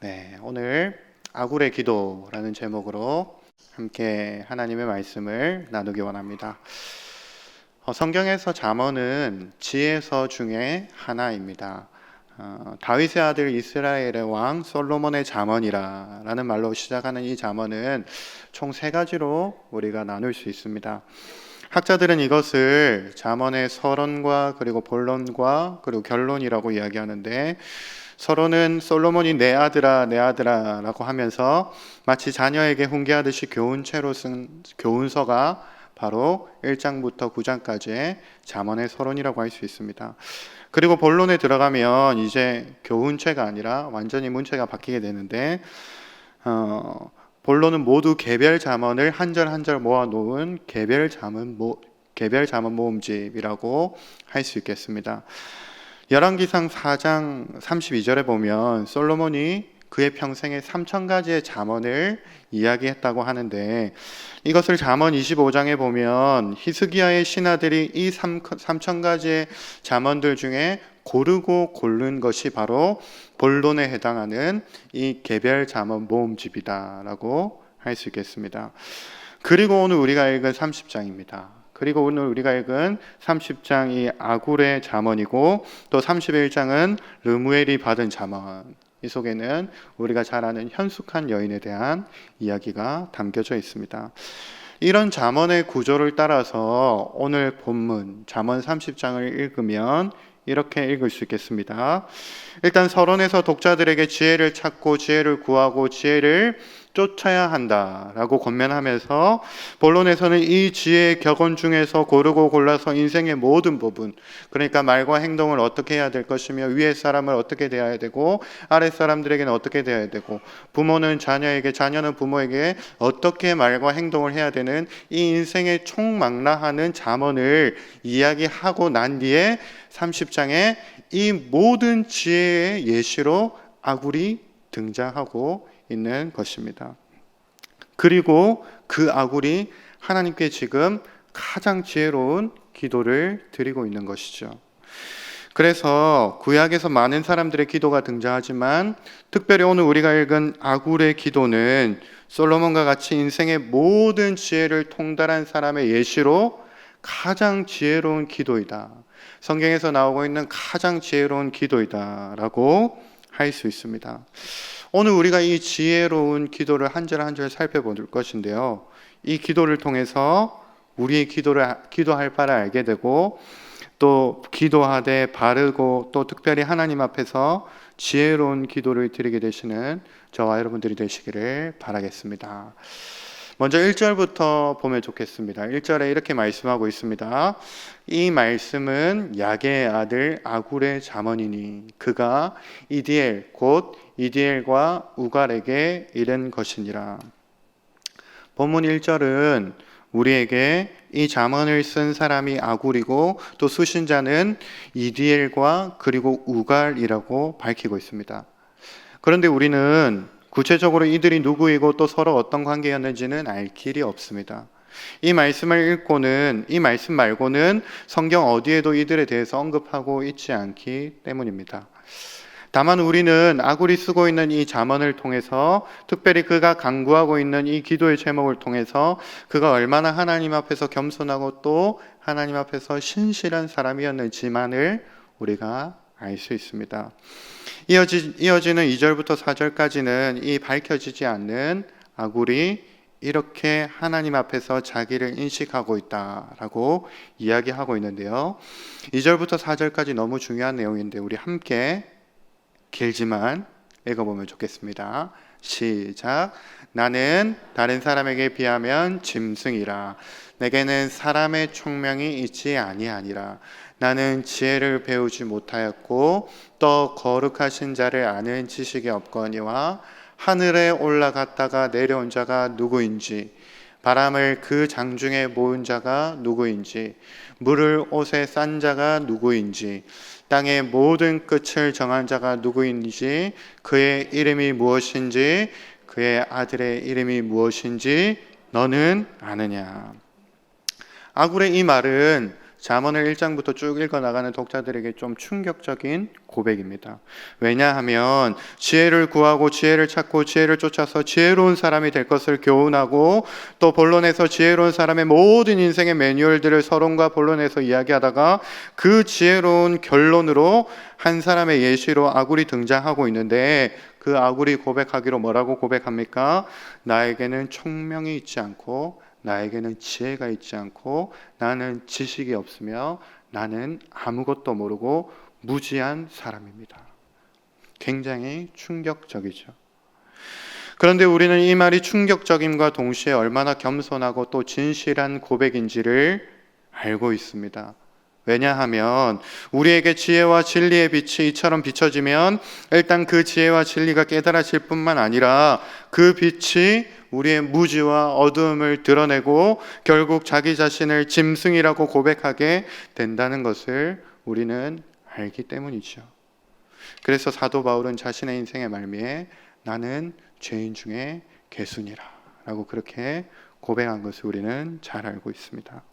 네, 오늘 아굴의 기도라는 제목으로 함께 하나님의 말씀을 나누기 원합니다. 성경에서 잠언은 지혜서 중에 하나입니다. 다윗의 아들 이스라엘의 왕 솔로몬의 잠언이라는 말로 시작하는 이 잠언은 총 세 가지로 우리가 나눌 수 있습니다. 학자들은 이것을 잠언의 서론과 그리고 본론과 그리고 결론이라고 이야기하는데, 서론은 솔로몬이 내 아들아 내 아들아 라고 하면서 마치 자녀에게 훈계하듯이 교훈체로 쓴 교훈서가 바로 1장부터 9장까지의 잠언의 서론이라고 할 수 있습니다. 그리고 본론에 들어가면 이제 교훈체가 아니라 완전히 문체가 바뀌게 되는데, 본론은 모두 개별 잠언을 한 절 한 절 모아놓은 개별 잠언 모음집이라고 할 수 있겠습니다. 열왕기상 4장 32절에 보면 솔로몬이 그의 평생에 3,000가지의 잠언을 이야기했다고 하는데, 이것을 잠언 25장에 보면 히스기야의 신하들이 이 3,000가지의 잠언들 중에 고르고 고른 것이 바로 본론에 해당하는 이 개별 잠언 모음집이다라고 할 수 있겠습니다. 그리고 오늘 우리가 읽은 30장입니다. 그리고 오늘 우리가 읽은 30장이 아굴의 잠언이고, 또 31장은 르무엘이 받은 잠언. 이 속에는 우리가 잘 아는 현숙한 여인에 대한 이야기가 담겨져 있습니다. 이런 잠언의 구조를 따라서 오늘 본문 잠언 30장을 읽으면 이렇게 읽을 수 있겠습니다. 일단 서론에서 독자들에게 지혜를 찾고 지혜를 구하고 지혜를 쫓아야 한다라고 권면하면서, 본론에서는 이 지혜의 격언 중에서 고르고 골라서 인생의 모든 부분, 그러니까 말과 행동을 어떻게 해야 될 것이며 위에 사람을 어떻게 대해야 되고 아랫 사람들에게는 어떻게 대해야 되고 부모는 자녀에게, 자녀는 부모에게 어떻게 말과 행동을 해야 되는 이 인생의 총망라하는 잠언을 이야기하고 난 뒤에 30장에 이 모든 지혜의 예시로 아굴이 등장하고 있는 것입니다. 그리고 그 아굴이 하나님께 지금 가장 지혜로운 기도를 드리고 있는 것이죠. 그래서 구약에서 많은 사람들의 기도가 등장하지만 특별히 오늘 우리가 읽은 아굴의 기도는 솔로몬과 같이 인생의 모든 지혜를 통달한 사람의 예시로 가장 지혜로운 기도이다, 성경에서 나오고 있는 가장 지혜로운 기도이다 라고 할 수 있습니다. 오늘 우리가 이 지혜로운 기도를 한 절 한 절 살펴볼 것인데요, 이 기도를 통해서 우리의 기도할 바를 알게 되고, 또 기도하되 바르고 또 특별히 하나님 앞에서 지혜로운 기도를 드리게 되시는 저와 여러분들이 되시기를 바라겠습니다. 먼저 1절부터 보면 좋겠습니다. 1절에 이렇게 말씀하고 있습니다. 이 말씀은 야게의 아들 아굴의 잠언이니 그가 이디엘 곧 이디엘과 우갈에게 이른 것이니라. 본문 1절은 우리에게 이 잠언을 쓴 사람이 아굴이고 또 수신자는 이디엘과 그리고 우갈이라고 밝히고 있습니다. 그런데 우리는 구체적으로 이들이 누구이고 또 서로 어떤 관계였는지는 알 길이 없습니다. 이 말씀을 읽고는, 이 말씀 말고는 성경 어디에도 이들에 대해서 언급하고 있지 않기 때문입니다. 다만 우리는 아굴이 쓰고 있는 이 잠언을 통해서, 특별히 그가 간구하고 있는 이 기도의 제목을 통해서 그가 얼마나 하나님 앞에서 겸손하고 또 하나님 앞에서 신실한 사람이었는지만을 우리가 알 수 있습니다. 이어지는 2절부터 4절까지는 이 밝혀지지 않는 아굴이 이렇게 하나님 앞에서 자기를 인식하고 있다라고 이야기하고 있는데요, 2절부터 4절까지 너무 중요한 내용인데 우리 함께 길지만 읽어보면 좋겠습니다. 시작. 나는 다른 사람에게 비하면 짐승이라. 내게는 사람의 총명이 있지 아니하니라. 나는 지혜를 배우지 못하였고 또 거룩하신 자를 아는 지식이 없거니와 하늘에 올라갔다가 내려온 자가 누구인지, 바람을 그 장중에 모은 자가 누구인지, 물을 옷에 싼 자가 누구인지, 땅의 모든 끝을 정한 자가 누구인지, 그의 이름이 무엇인지, 그의 아들의 이름이 무엇인지 너는 아느냐. 아굴의 이 말은 잠언을 1장부터 쭉 읽어나가는 독자들에게 좀 충격적인 고백입니다. 왜냐하면 지혜를 구하고 지혜를 찾고 지혜를 쫓아서 지혜로운 사람이 될 것을 교훈하고, 또 본론에서 지혜로운 사람의 모든 인생의 매뉴얼들을 서론과 본론에서 이야기하다가 그 지혜로운 결론으로 한 사람의 예시로 아굴이 등장하고 있는데, 그 아굴이 고백하기로 뭐라고 고백합니까? 나에게는 총명이 있지 않고 나에게는 지혜가 있지 않고 나는 지식이 없으며 나는 아무것도 모르고 무지한 사람입니다. 굉장히 충격적이죠. 그런데 우리는 이 말이 충격적임과 동시에 얼마나 겸손하고 또 진실한 고백인지를 알고 있습니다. 왜냐하면 우리에게 지혜와 진리의 빛이 이처럼 비춰지면 일단 그 지혜와 진리가 깨달아질 뿐만 아니라 그 빛이 우리의 무지와 어두움을 드러내고 결국 자기 자신을 짐승이라고 고백하게 된다는 것을 우리는 알기 때문이죠. 그래서 사도 바울은 자신의 인생의 말미에 나는 죄인 중에 괴순이라 라고 그렇게 고백한 것을 우리는 잘 알고 있습니다.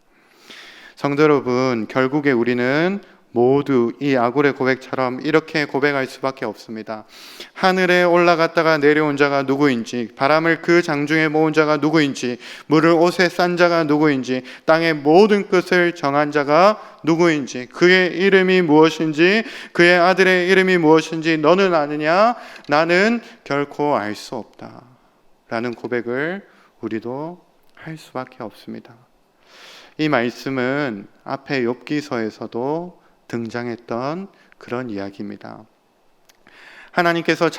성도 여러분, 결국에 우리는 모두 이 아굴의 고백처럼 이렇게 고백할 수밖에 없습니다. 하늘에 올라갔다가 내려온 자가 누구인지, 바람을 그 장중에 모은 자가 누구인지, 물을 옷에 싼 자가 누구인지, 땅의 모든 끝을 정한 자가 누구인지, 그의 이름이 무엇인지, 그의 아들의 이름이 무엇인지 너는 아느냐? 나는 결코 알 수 없다 라는 고백을 우리도 할 수밖에 없습니다. 이 말씀은 앞에 욥기서에서도 등장했던 그런 이야기입니다. 하나님께서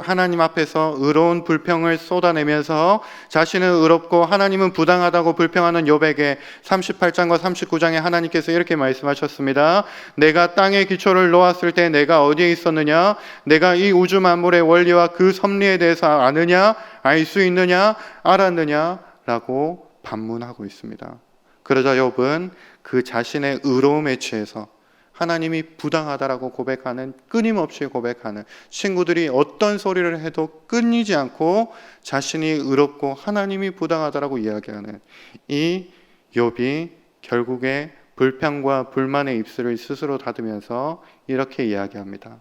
하나님 앞에서 의로운 불평을 쏟아내면서 자신은 의롭고 하나님은 부당하다고 불평하는 욥에게 38장과 39장에 하나님께서 이렇게 말씀하셨습니다. 내가 땅의 기초를 놓았을 때 내가 어디에 있었느냐? 내가 이 우주 만물의 원리와 그 섭리에 대해서 아느냐? 알 수 있느냐? 알았느냐? 라고 반문하고 있습니다. 그러자 욥은 그 자신의 의로움에 취해서 하나님이 부당하다라고 고백하는, 끊임없이 고백하는, 친구들이 어떤 소리를 해도 끊이지 않고 자신이 의롭고 하나님이 부당하다라고 이야기하는 이 욥이 결국에 불평과 불만의 입술을 스스로 닫으면서 이렇게 이야기합니다.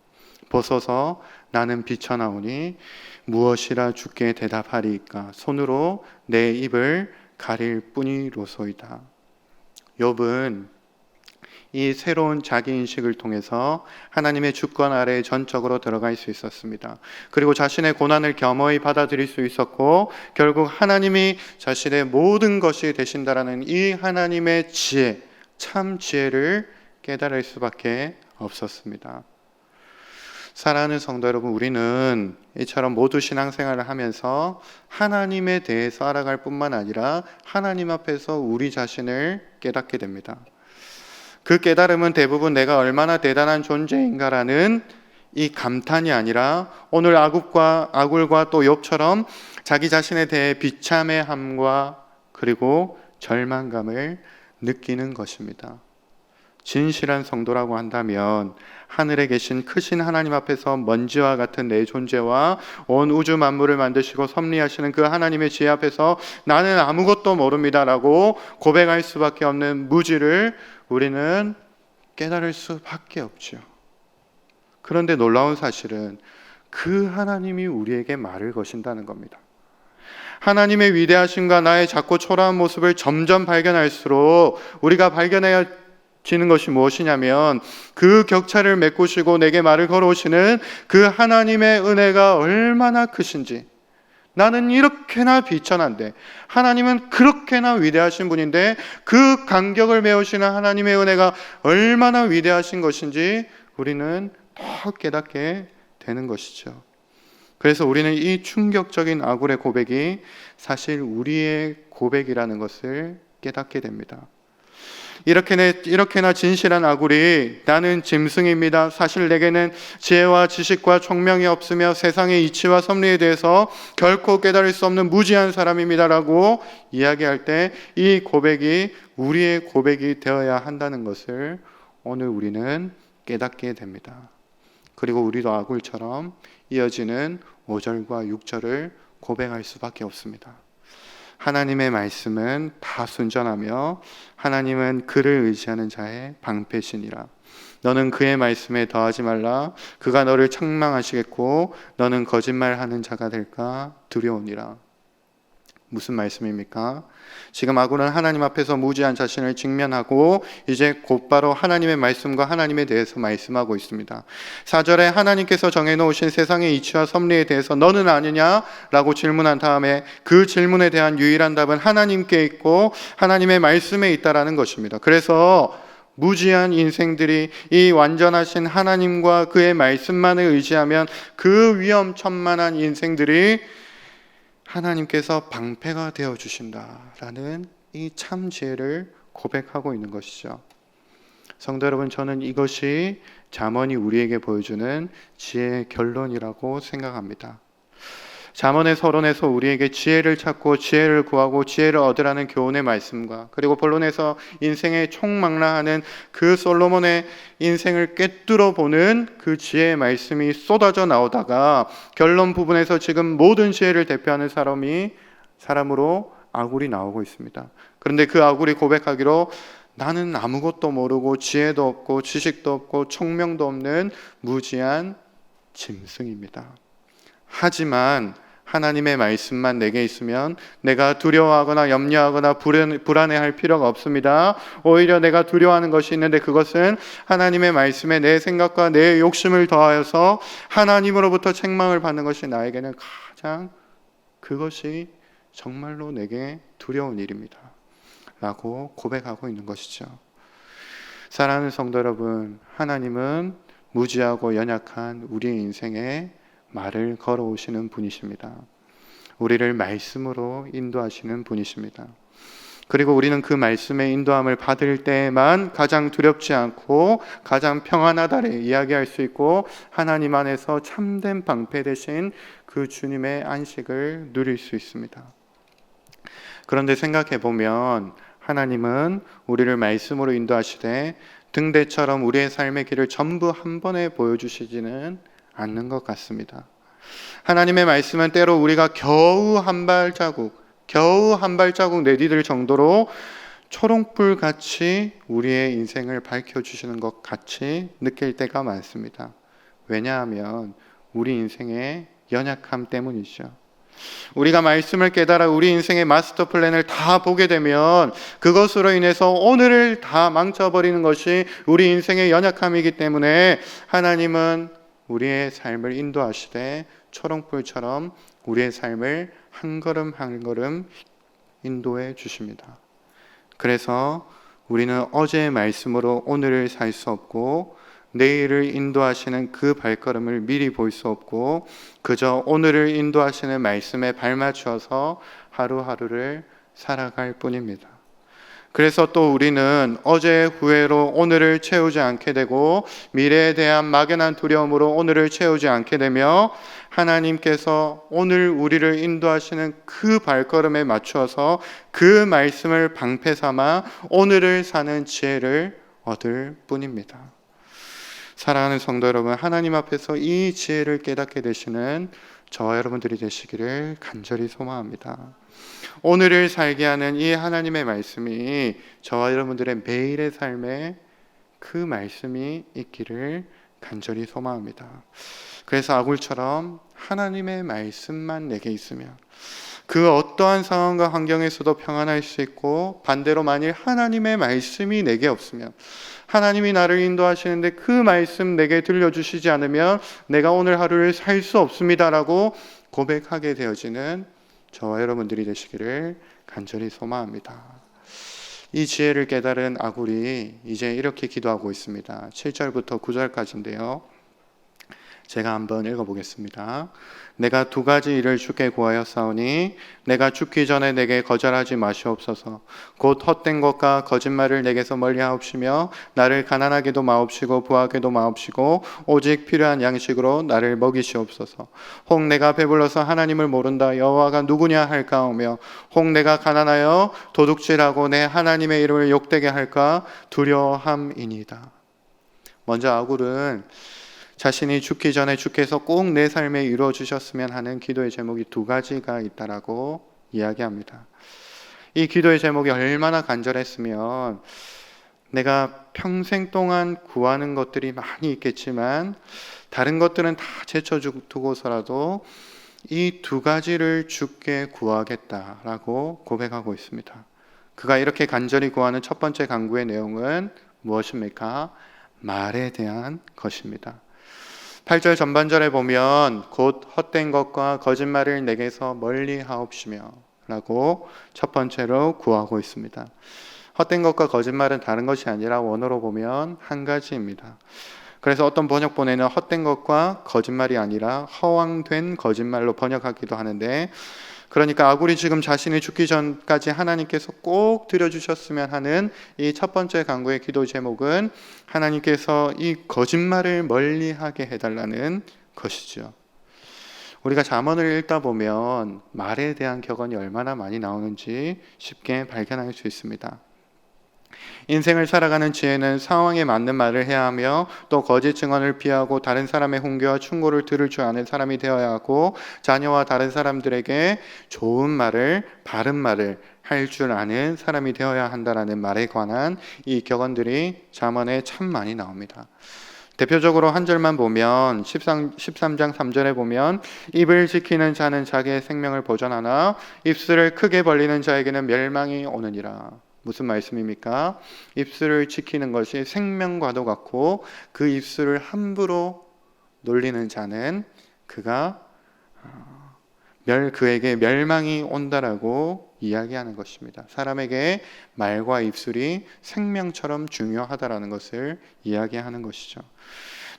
보소서 나는 비쳐나오니 무엇이라 주께 대답하리이까? 손으로 내 입을 가릴 뿐이로소이다. 욥은 이 새로운 자기인식을 통해서 하나님의 주권 아래에 전적으로 들어갈 수 있었습니다. 그리고 자신의 고난을 겸허히 받아들일 수 있었고, 결국 하나님이 자신의 모든 것이 되신다라는 이 하나님의 지혜, 참 지혜를 깨달을 수밖에 없었습니다. 사랑하는 성도 여러분, 우리는 이처럼 모두 신앙생활을 하면서 하나님에 대해서 알아갈 뿐만 아니라 하나님 앞에서 우리 자신을 깨닫게 됩니다. 그 깨달음은 대부분 내가 얼마나 대단한 존재인가라는 이 감탄이 아니라 오늘 아굴과 또 욥처럼 자기 자신에 대해 비참해함과 그리고 절망감을 느끼는 것입니다. 진실한 성도라고 한다면 하늘에 계신 크신 하나님 앞에서 먼지와 같은 내 존재와 온 우주 만물을 만드시고 섭리하시는 그 하나님의 지혜 앞에서 나는 아무것도 모릅니다라고 고백할 수밖에 없는 무지를 우리는 깨달을 수밖에 없죠. 그런데 놀라운 사실은 그 하나님이 우리에게 말을 거신다는 겁니다. 하나님의 위대하심과 나의 작고 초라한 모습을 점점 발견할수록 우리가 발견해야 지는 것이 무엇이냐면 그 격차를 메꾸시고 내게 말을 걸어오시는 그 하나님의 은혜가 얼마나 크신지, 나는 이렇게나 비천한데 하나님은 그렇게나 위대하신 분인데 그 간격을 메우시는 하나님의 은혜가 얼마나 위대하신 것인지 우리는 더 깨닫게 되는 것이죠. 그래서 우리는 이 충격적인 아굴의 고백이 사실 우리의 고백이라는 것을 깨닫게 됩니다. 이렇게나 진실한 아굴이 나는 짐승입니다. 사실 내게는 지혜와 지식과 총명이 없으며 세상의 이치와 섭리에 대해서 결코 깨달을 수 없는 무지한 사람입니다라고 이야기할 때 이 고백이 우리의 고백이 되어야 한다는 것을 오늘 우리는 깨닫게 됩니다. 그리고 우리도 아굴처럼 이어지는 5절과 6절을 고백할 수밖에 없습니다. 하나님의 말씀은 다 순전하며 하나님은 그를 의지하는 자의 방패시니라. 너는 그의 말씀에 더하지 말라. 그가 너를 책망하시겠고 너는 거짓말하는 자가 될까 두려우니라. 무슨 말씀입니까? 지금 아굴은 하나님 앞에서 무지한 자신을 직면하고 이제 곧바로 하나님의 말씀과 하나님에 대해서 말씀하고 있습니다. 4절에 하나님께서 정해놓으신 세상의 이치와 섭리에 대해서 너는 아느냐? 라고 질문한 다음에 그 질문에 대한 유일한 답은 하나님께 있고 하나님의 말씀에 있다라는 것입니다. 그래서 무지한 인생들이 이 완전하신 하나님과 그의 말씀만을 의지하면 그 위험천만한 인생들이 하나님께서 방패가 되어 주신다라는 이 참 지혜를 고백하고 있는 것이죠. 성도 여러분, 저는 이것이 잠언이 우리에게 보여주는 지혜의 결론이라고 생각합니다. 잠언의 서론에서 우리에게 지혜를 찾고 지혜를 구하고 지혜를 얻으라는 교훈의 말씀과 그리고 본론에서 인생의 총망라하는 그 솔로몬의 인생을 꿰뚫어 보는 그 지혜의 말씀이 쏟아져 나오다가 결론 부분에서 지금 모든 지혜를 대표하는 사람으로 아굴이 나오고 있습니다. 그런데 그 아굴이 고백하기로 나는 아무것도 모르고 지혜도 없고 지식도 없고 총명도 없는 무지한 짐승입니다. 하지만 하나님의 말씀만 내게 있으면 내가 두려워하거나 염려하거나 불안해할 필요가 없습니다. 오히려 내가 두려워하는 것이 있는데 그것은 하나님의 말씀에 내 생각과 내 욕심을 더하여서 하나님으로부터 책망을 받는 것이 나에게는 가장 그것이 정말로 내게 두려운 일입니다. 라고 고백하고 있는 것이죠. 사랑하는 성도 여러분, 하나님은 무지하고 연약한 우리의 인생에 말을 걸어오시는 분이십니다. 우리를 말씀으로 인도하시는 분이십니다. 그리고 우리는 그 말씀의 인도함을 받을 때에만 가장 두렵지 않고 가장 평안하다를 이야기할 수 있고 하나님 안에서 참된 방패 되신 그 주님의 안식을 누릴 수 있습니다. 그런데 생각해 보면 하나님은 우리를 말씀으로 인도하시되 등대처럼 우리의 삶의 길을 전부 한 번에 보여주시지는 않는 것 같습니다. 하나님의 말씀은 때로 우리가 겨우 한 발자국 내디딜 정도로 초롱불 같이 우리의 인생을 밝혀주시는 것 같이 느낄 때가 많습니다. 왜냐하면 우리 인생의 연약함 때문이죠. 우리가 말씀을 깨달아 우리 인생의 마스터 플랜을 다 보게 되면 그것으로 인해서 오늘을 다 망쳐버리는 것이 우리 인생의 연약함이기 때문에 하나님은 우리의 삶을 인도하시되 초롱불처럼 우리의 삶을 한 걸음 한 걸음 인도해 주십니다. 그래서 우리는 어제의 말씀으로 오늘을 살 수 없고 내일을 인도하시는 그 발걸음을 미리 볼 수 없고 그저 오늘을 인도하시는 말씀에 발맞추어서 하루하루를 살아갈 뿐입니다. 그래서 또 우리는 어제의 후회로 오늘을 채우지 않게 되고 미래에 대한 막연한 두려움으로 오늘을 채우지 않게 되며 하나님께서 오늘 우리를 인도하시는 그 발걸음에 맞추어서 그 말씀을 방패 삼아 오늘을 사는 지혜를 얻을 뿐입니다. 사랑하는 성도 여러분, 하나님 앞에서 이 지혜를 깨닫게 되시는 저와 여러분들이 되시기를 간절히 소망합니다. 오늘을 살게 하는 이 하나님의 말씀이 저와 여러분들의 매일의 삶에 그 말씀이 있기를 간절히 소망합니다. 그래서 아굴처럼 하나님의 말씀만 내게 있으면 그 어떠한 상황과 환경에서도 평안할 수 있고 반대로 만일 하나님의 말씀이 내게 없으면 하나님이 나를 인도하시는데 그 말씀 내게 들려주시지 않으면 내가 오늘 하루를 살 수 없습니다라고 고백하게 되어지는 저와 여러분들이 되시기를 간절히 소망합니다. 이 지혜를 깨달은 아굴이 이제 이렇게 기도하고 있습니다. 7절부터 9절까지인데요. 제가 한번 읽어보겠습니다. 내가 두 가지 일을 주께 구하였사오니 내가 죽기 전에 내게 거절하지 마시옵소서. 곧 헛된 것과 거짓말을 내게서 멀리하옵시며 나를 가난하게도 마옵시고 부하게도 마옵시고 오직 필요한 양식으로 나를 먹이시옵소서. 혹 내가 배불러서 하나님을 모른다 여호와가 누구냐 할까오며 혹 내가 가난하여 도둑질하고 내 하나님의 이름을 욕되게 할까 두려워함이니이다. 먼저 아굴은 자신이 죽기 전에 주께서 꼭 내 삶에 이루어 주셨으면 하는 기도의 제목이 두 가지가 있다라고 이야기합니다. 이 기도의 제목이 얼마나 간절했으면 내가 평생 동안 구하는 것들이 많이 있겠지만 다른 것들은 다 제쳐두고서라도 이 두 가지를 주께 구하겠다라고 고백하고 있습니다. 그가 이렇게 간절히 구하는 첫 번째 간구의 내용은 무엇입니까? 말에 대한 것입니다. 8절 전반절에 보면 곧 헛된 것과 거짓말을 내게서 멀리 하옵시며 라고 첫 번째로 구하고 있습니다. 헛된 것과 거짓말은 다른 것이 아니라 원어로 보면 한 가지입니다. 그래서 어떤 번역본에는 헛된 것과 거짓말이 아니라 허황된 거짓말로 번역하기도 하는데, 그러니까 아굴이 지금 자신이 죽기 전까지 하나님께서 꼭 드려주셨으면 하는 이 첫 번째 간구의 기도 제목은 하나님께서 이 거짓말을 멀리하게 해달라는 것이죠. 우리가 잠언을 읽다 보면 말에 대한 격언이 얼마나 많이 나오는지 쉽게 발견할 수 있습니다. 인생을 살아가는 지혜는 상황에 맞는 말을 해야 하며 또 거짓 증언을 피하고 다른 사람의 훈계와 충고를 들을 줄 아는 사람이 되어야 하고 자녀와 다른 사람들에게 좋은 말을, 바른 말을 할 줄 아는 사람이 되어야 한다라는 말에 관한 이 격언들이 잠언에 참 많이 나옵니다. 대표적으로 한 절만 보면 13장 3절에 보면 입을 지키는 자는 자기의 생명을 보존하나 입술을 크게 벌리는 자에게는 멸망이 오느니라. 무슨 말씀입니까? 입술을 지키는 것이 생명과도 같고 그 입술을 함부로 놀리는 자는 그에게 멸망이 온다라고 이야기하는 것입니다. 사람에게 말과 입술이 생명처럼 중요하다라는 것을 이야기하는 것이죠.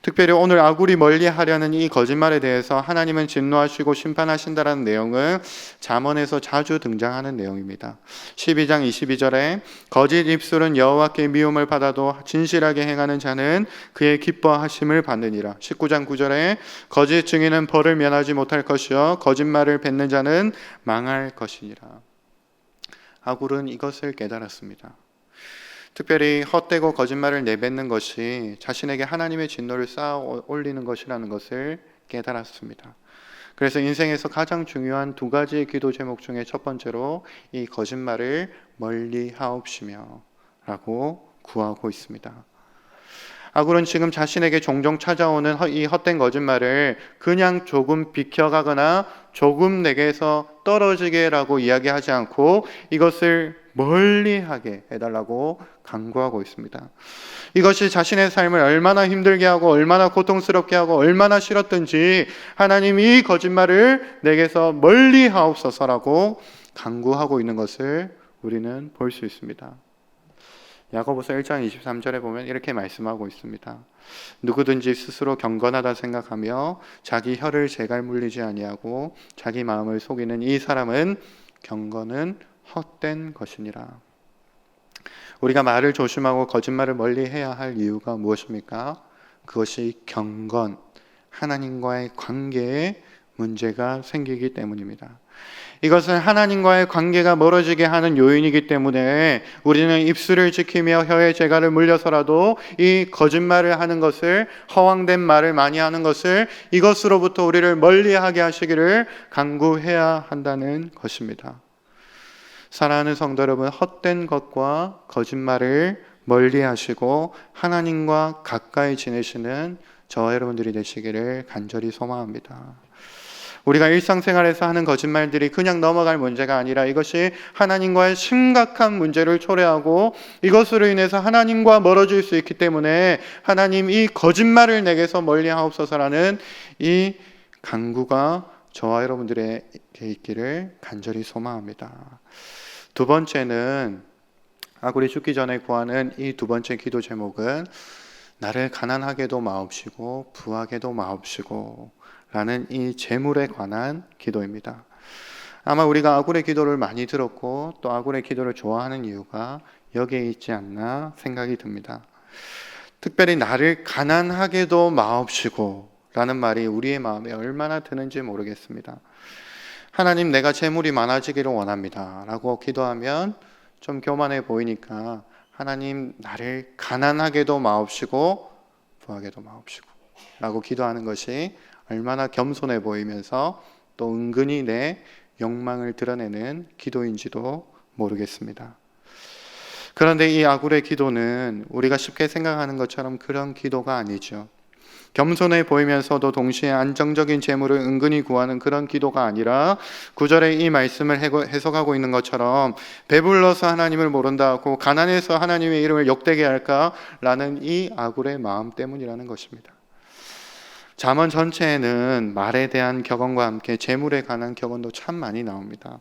특별히 오늘 아굴이 멀리하려는 이 거짓말에 대해서 하나님은 진노하시고 심판하신다라는 내용은 잠언에서 자주 등장하는 내용입니다. 12장 22절에 거짓 입술은 여호와께 미움을 받아도 진실하게 행하는 자는 그의 기뻐하심을 받느니라. 19장 9절에 거짓 증인은 벌을 면하지 못할 것이요 거짓말을 뱉는 자는 망할 것이니라. 아굴은 이것을 깨달았습니다. 특별히 헛되고 거짓말을 내뱉는 것이 자신에게 하나님의 진노를 쌓아 올리는 것이라는 것을 깨달았습니다. 그래서 인생에서 가장 중요한 두 가지 기도 제목 중에 첫 번째로 이 거짓말을 멀리 하옵시며 라고 구하고 있습니다. 아굴은 지금 자신에게 종종 찾아오는 이 헛된 거짓말을 그냥 조금 비켜가거나 조금 내게서 떨어지게라고 이야기하지 않고 이것을 멀리하게 해달라고 간구하고 있습니다. 이것이 자신의 삶을 얼마나 힘들게 하고 얼마나 고통스럽게 하고 얼마나 싫었든지 하나님이 이 거짓말을 내게서 멀리 하옵소서라고 간구하고 있는 것을 우리는 볼 수 있습니다. 야고보서 1장 23절에 보면 이렇게 말씀하고 있습니다. 누구든지 스스로 경건하다 생각하며 자기 혀를 제갈 물리지 아니하고 자기 마음을 속이는 이 사람은 경건은 헛된 것이니라. 우리가 말을 조심하고 거짓말을 멀리해야 할 이유가 무엇입니까? 그것이 경건, 하나님과의 관계에 문제가 생기기 때문입니다. 이것은 하나님과의 관계가 멀어지게 하는 요인이기 때문에 우리는 입술을 지키며 혀에 재갈을 물려서라도 이 거짓말을 하는 것을, 허황된 말을 많이 하는 것을 이것으로부터 우리를 멀리하게 하시기를 간구해야 한다는 것입니다. 사랑하는 성도 여러분, 헛된 것과 거짓말을 멀리하시고 하나님과 가까이 지내시는 저와 여러분들이 되시기를 간절히 소망합니다. 우리가 일상생활에서 하는 거짓말들이 그냥 넘어갈 문제가 아니라 이것이 하나님과의 심각한 문제를 초래하고 이것으로 인해서 하나님과 멀어질 수 있기 때문에 하나님 이 거짓말을 내게서 멀리 하옵소서라는 이 간구가 저와 여러분들에게 있기를 간절히 소망합니다. 두 번째는 아굴이 죽기 전에 구하는 이 두 번째 기도 제목은 나를 가난하게도 마옵시고 부하게도 마옵시고 라는 이 재물에 관한 기도입니다. 아마 우리가 아굴의 기도를 많이 들었고 또 아굴의 기도를 좋아하는 이유가 여기에 있지 않나 생각이 듭니다. 특별히 나를 가난하게도 마옵시고 라는 말이 우리의 마음에 얼마나 드는지 모르겠습니다. 하나님, 내가 재물이 많아지기를 원합니다 라고 기도하면 좀 교만해 보이니까 하나님, 나를 가난하게도 마옵시고 부하게도 마옵시고 라고 기도하는 것이 얼마나 겸손해 보이면서 또 은근히 내 욕망을 드러내는 기도인지도 모르겠습니다. 그런데 이 아굴의 기도는 우리가 쉽게 생각하는 것처럼 그런 기도가 아니죠. 겸손해 보이면서도 동시에 안정적인 재물을 은근히 구하는 그런 기도가 아니라 9절에 이 말씀을 해석하고 있는 것처럼 배불러서 하나님을 모른다고 가난해서 하나님의 이름을 욕되게 할까라는 이 아굴의 마음 때문이라는 것입니다. 잠언 전체에는 말에 대한 격언과 함께 재물에 관한 격언도 참 많이 나옵니다.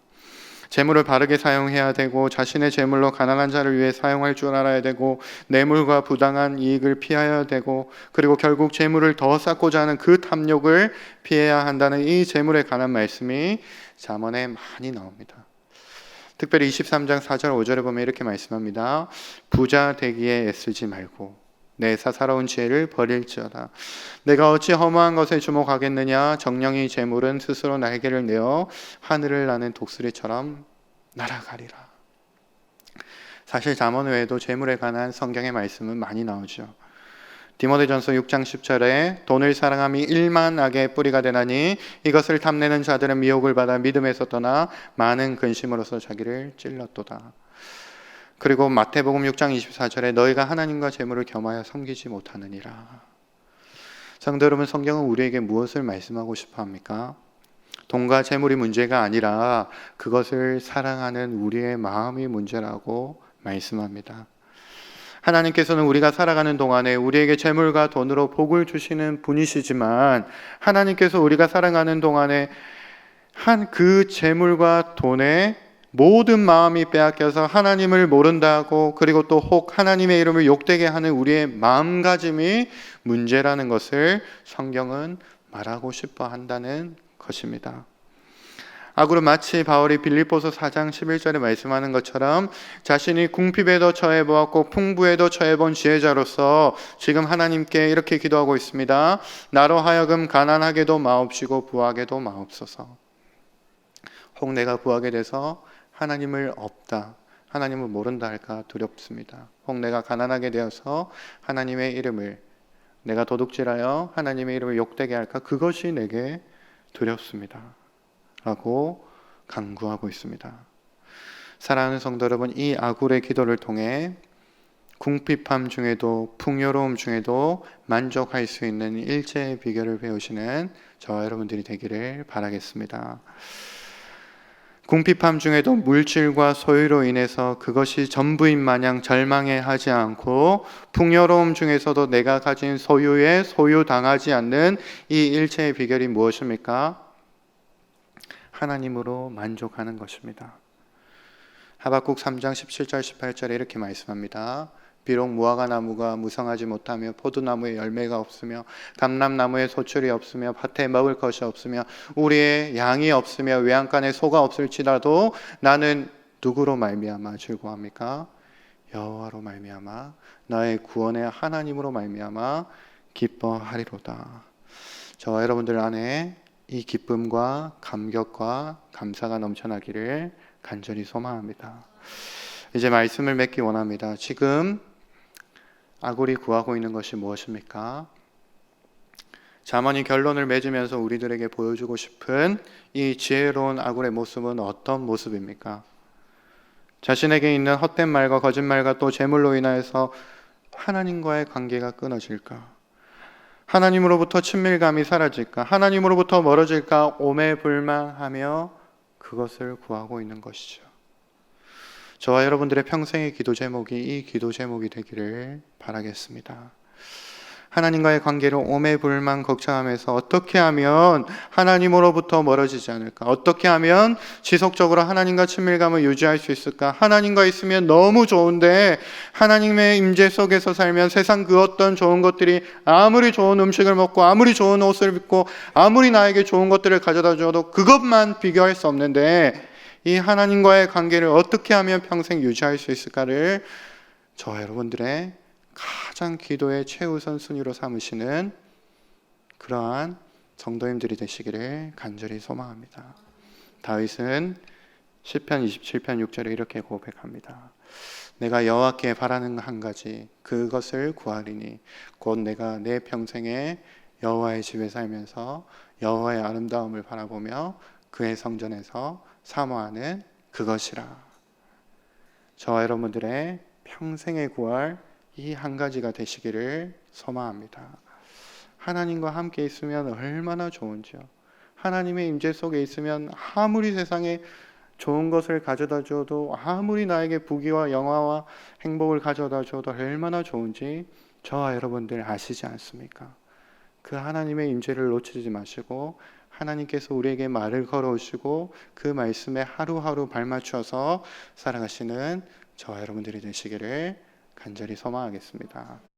재물을 바르게 사용해야 되고 자신의 재물로 가난한 자를 위해 사용할 줄 알아야 되고 뇌물과 부당한 이익을 피해야 되고 그리고 결국 재물을 더 쌓고자 하는 그 탐욕을 피해야 한다는 이 재물에 관한 말씀이 잠언에 많이 나옵니다. 특별히 23장 4절 5절에 보면 이렇게 말씀합니다. 부자 되기에 애쓰지 말고 내 사사로운 지혜를 버릴지어다. 내가 어찌 허무한 것에 주목하겠느냐. 정령이 재물은 스스로 날개를 내어 하늘을 나는 독수리처럼 날아가리라. 사실 잠언 외에도 재물에 관한 성경의 말씀은 많이 나오죠. 디모데전서 6장 10절에 돈을 사랑함이 일만 악의 뿌리가 되나니 이것을 탐내는 자들은 미혹을 받아 믿음에서 떠나 많은 근심으로서 자기를 찔렀도다. 그리고 마태복음 6장 24절에 너희가 하나님과 재물을 겸하여 섬기지 못하느니라. 성도 여러분, 성경은 우리에게 무엇을 말씀하고 싶어 합니까? 돈과 재물이 문제가 아니라 그것을 사랑하는 우리의 마음이 문제라고 말씀합니다. 하나님께서는 우리가 살아가는 동안에 우리에게 재물과 돈으로 복을 주시는 분이시지만 하나님께서 우리가 살아가는 동안에 한 그 재물과 돈에 모든 마음이 빼앗겨서 하나님을 모른다고 그리고 또 혹 하나님의 이름을 욕되게 하는 우리의 마음가짐이 문제라는 것을 성경은 말하고 싶어 한다는 것입니다. 아굴은 마치 바울이 빌립보서 4장 11절에 말씀하는 것처럼 자신이 궁핍에도 처해보았고 풍부에도 처해본 지혜자로서 지금 하나님께 이렇게 기도하고 있습니다. 나로 하여금 가난하게도 마옵시고 부하게도 마옵소서. 혹 내가 부하게 돼서 하나님을 없다, 하나님을 모른다 할까 두렵습니다. 혹 내가 가난하게 되어서 하나님의 이름을 내가 도둑질하여 하나님의 이름을 욕되게 할까 그것이 내게 두렵습니다 라고 간구하고 있습니다. 사랑하는 성도 여러분, 이 아굴의 기도를 통해 궁핍함 중에도 풍요로움 중에도 만족할 수 있는 일체의 비결을 배우시는 저와 여러분들이 되기를 바라겠습니다. 궁핍함 중에도 물질과 소유로 인해서 그것이 전부인 마냥 절망해하지 않고 풍요로움 중에서도 내가 가진 소유에 소유당하지 않는 이 일체의 비결이 무엇입니까? 하나님으로 만족하는 것입니다. 하박국 3장 17절 18절에 이렇게 말씀합니다. 비록 무화과 나무가 무성하지 못하며 포도나무에 열매가 없으며 감람나무에 소출이 없으며 밭에 먹을 것이 없으며 우리의 양이 없으며 외양간에 소가 없을지라도 나는 누구로 말미암아 즐거워합니까? 여호와로 말미암아 나의 구원의 하나님으로 말미암아 기뻐하리로다. 저와 여러분들 안에 이 기쁨과 감격과 감사가 넘쳐나기를 간절히 소망합니다. 이제 말씀을 맺기 원합니다. 지금 아굴이 구하고 있는 것이 무엇입니까? 잠언이 결론을 맺으면서 우리들에게 보여주고 싶은 이 지혜로운 아굴의 모습은 어떤 모습입니까? 자신에게 있는 헛된 말과 거짓말과 또 재물로 인하여서 하나님과의 관계가 끊어질까? 하나님으로부터 친밀감이 사라질까? 하나님으로부터 멀어질까? 오매불망하며 그것을 구하고 있는 것이죠. 저와 여러분들의 평생의 기도 제목이 이 기도 제목이 되기를 바라겠습니다. 하나님과의 관계를 오매불망 걱정하면서 어떻게 하면 하나님으로부터 멀어지지 않을까? 어떻게 하면 지속적으로 하나님과 친밀감을 유지할 수 있을까? 하나님과 있으면 너무 좋은데 하나님의 임재 속에서 살면 세상 그 어떤 좋은 것들이 아무리 좋은 음식을 먹고 아무리 좋은 옷을 입고 아무리 나에게 좋은 것들을 가져다 줘도 그것만 비교할 수 없는데 이 하나님과의 관계를 어떻게 하면 평생 유지할 수 있을까를 저와 여러분들의 가장 기도의 최우선 순위로 삼으시는 그러한 성도님들이 되시기를 간절히 소망합니다. 다윗은 시편 27편 6절에 이렇게 고백합니다. 내가 여호와께 바라는 한 가지 그것을 구하리니 곧 내가 내 평생에 여호와의 집에 살면서 여호와의 아름다움을 바라보며 그의 성전에서 사모하는 그것이라. 저와 여러분들의 평생에 구할 이 한 가지가 되시기를 소망합니다. 하나님과 함께 있으면 얼마나 좋은지요. 하나님의 임재 속에 있으면 아무리 세상에 좋은 것을 가져다 줘도, 아무리 나에게 부귀와 영화와 행복을 가져다 줘도 얼마나 좋은지 저와 여러분들 아시지 않습니까? 그 하나님의 임재를 놓치지 마시고 하나님께서 우리에게 말을 걸어오시고 그 말씀에 하루하루 발맞춰서 살아가시는 저와 여러분들이 되시기를 간절히 소망하겠습니다.